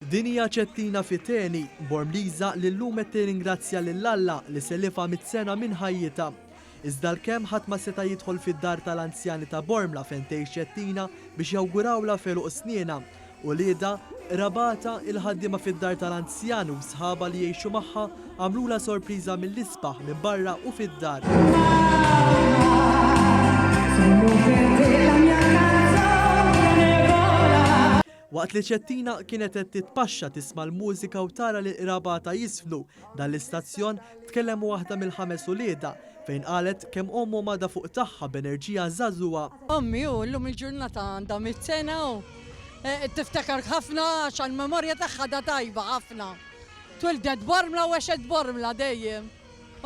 Dinija ċettina fit-tieni, Bormliża li llum qed tirringrazzja lill-Alla li selifha mit-sena minn ħajjitha. Iżda l-kemm ħadd ma seta' jidħol fid-dar tal-anzjani ta' Bormla fejn tgħix ċettina biex jawgurawla feluq sniena. U lieda Rabata il-ħaddiema fid-dar tal-anzjani u sħaba li jgħixu magħha għamlula sorpriża mill-isbaħ minn barra u fid-dar. Waqt li ċettina kienet qed titpaxxa tisma' l-mużika u tara li Rabata jisflu dan l-istazzjon tkellem waħda mill-5 ulieda fejn qalet kemm ommu mada fuq tagħha b'enerġija żagħżugħa. Ommi hu llum il-ġurnata għandha 100 sena u tiftakar ħafna għax l-memorja tagħha da tajba ħafna. Twildet Bormla u għexet Bormla dejjem.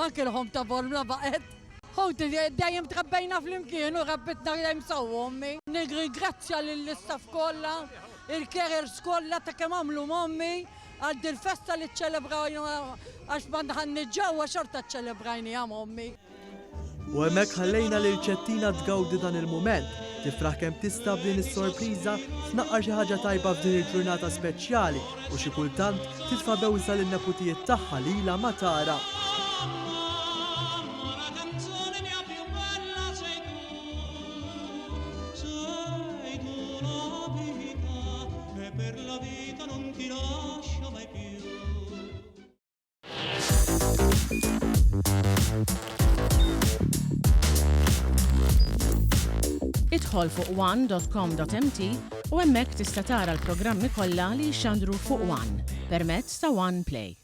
Anke l-ħom ta' Bormla baqgħet. Dejjem tħabbejna fl-imkien u rabbitna dejjem sewwa ommi. Nirringrazzja lill-istaff kollha, il-carers kollha ta' kemm għamlu mommi għal il-festa li ċċelebrajna għax banda ħanniġġewwa xorta ċċelebrajni għam ommi. U hemmhekk ħallejna lil ċettina tgawdi dan il-mument, tifraħ kemm tista' b'din is-sorpriża tnaqqar xi ħaġa tajba f'din il-ġurnata speċjali u xi kultant titfa' bewża lin-neputijiet tagħha li ilha ma tara. Idħol fuq one.com.mt u hemmhekk tista' tara l-programmi kollha li jxandru fuq One permezz ta' One Play.